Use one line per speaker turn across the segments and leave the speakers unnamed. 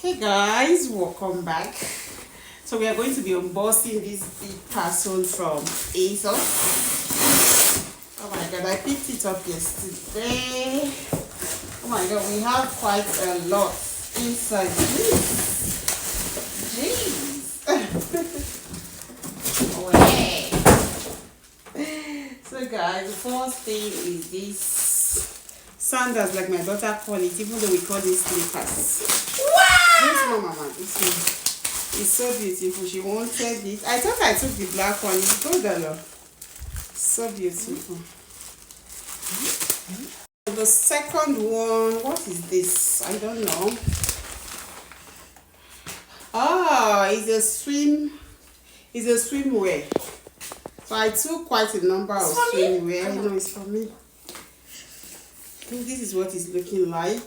Hey guys, welcome back. So we are going to be unboxing this big parcel from ASOS. Oh my god, I picked it up yesterday. Oh my god, we have quite a lot inside this. Jeez. Oh, hey. So guys, the first thing is this sandals, like my daughter call it, even though we call it slippers. This one, mama, this one is so beautiful. She wanted it. I thought I took the black one. It's $2. So beautiful. The second one, what is this? I don't know. Ah, it's a swimwear. So I took quite a number of swimwear. You know, it's for me. I think this is what it's looking like.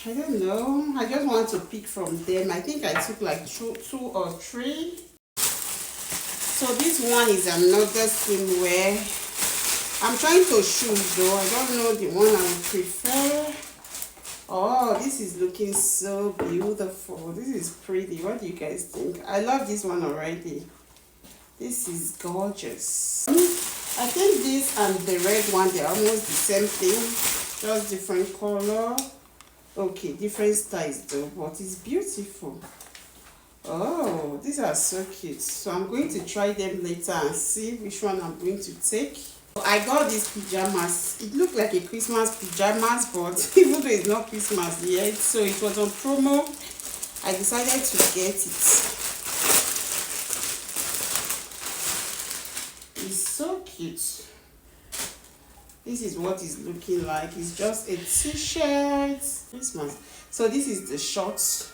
I don't know. I just want to pick from them. I think I took like two or three. So this one is another swimwear. I'm trying to choose though. I don't know the one I would prefer. Oh, this is looking so beautiful. This is pretty. What do you guys think? I love this one already. This is gorgeous. I think this and the red one, they're almost the same thing. Just different color. Okay, different styles though, but it's beautiful. Oh, these are so cute. So I'm going to try them later and see which one I'm going to take. I got these pajamas. It looked like a Christmas pajamas, but even though it's not Christmas yet, so it was on promo, I decided to get it. It's so cute. This is what it's looking like. It's just a t-shirt. Christmas. So this is the shorts.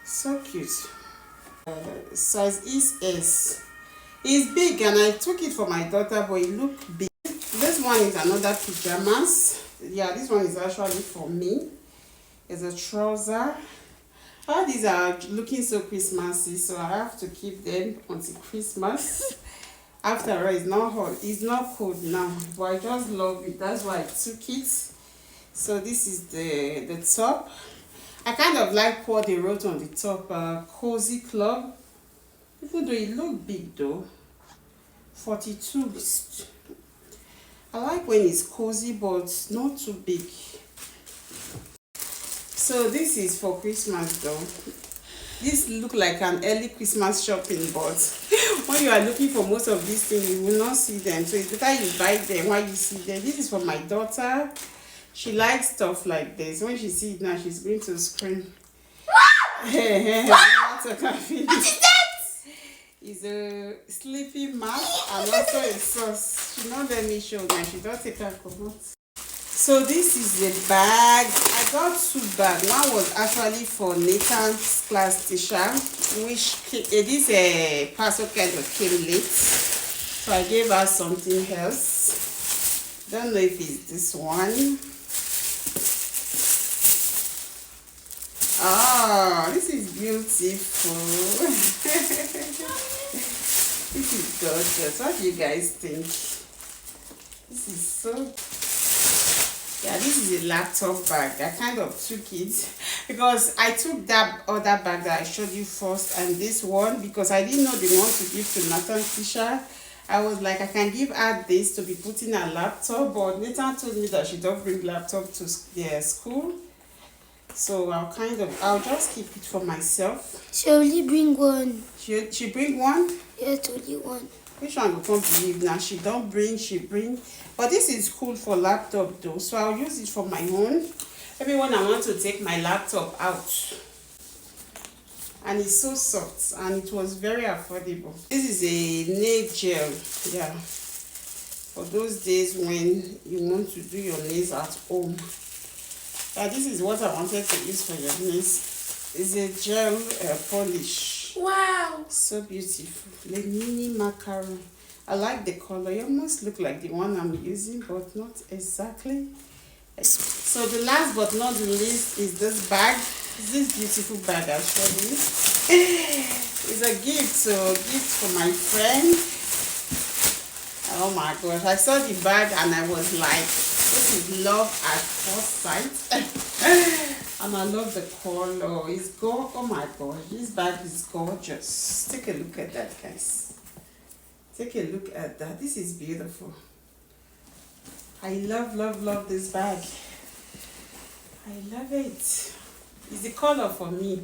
So cute. Size is S. It's big and I took it for my daughter, but it looked big. This one is another pajamas. Yeah, this one is actually for me. It's a trouser. All these are looking so Christmassy, so I have to keep them until Christmas. After all, it's not hot, it's not cold now, but I just love it. That's why I took it. So this is the top. I kind of like what they wrote on the top, cozy club. Even though it looked big though. 42. I like when it's cozy, but not too big. So this is for Christmas though. This look like an early Christmas shopping, but when you are looking for most of these things, you will not see them. So it's better you buy them while you see them. This is for my daughter. She likes stuff like this. When she sees it now, she's going to scream. What is that? It's a sleeping mask and also a sauce. She not let me show now. She don't take her coconut. So this is the bag. I got two bags. One was actually for Nathan's class teacher, which this parcel kind of came late. So I gave her something else. Don't know if it's this one. Oh, this is beautiful. This is gorgeous. What do you guys think? This is so. Yeah, this is a laptop bag. I kind of took it because I took that other bag that I showed you first and this one because I didn't know the one to give to Nathan's teacher. I was like, I can give her this to be putting her laptop, but Nathan told me that she don't bring laptop to their school. So I'll just keep it for myself.
She only bring one.
She bring one?
Yes, only one.
Which one will come to leave now? She don't bring, she bring. But this is cool for laptop though, so I'll use it for my own. Maybe when I want to take my laptop out. And it's so soft and it was very affordable. This is a nail gel, yeah. For those days when you want to do your nails at home. Yeah, this is what I wanted to use for your nails. It's a gel polish.
Wow.
So beautiful. The mini macaron. I like the color. It almost look like the one I'm using, but not exactly. So the last but not the least is this bag. It's this beautiful bag actually. It's a gift, so gift for my friend. Oh my gosh. I saw the bag and I was like, this is love at first sight. And I love the color. It's oh my gosh, this bag is gorgeous. Take a look at that, guys. Take a look at that. This is beautiful. I love this bag. I love it. It's the color for me.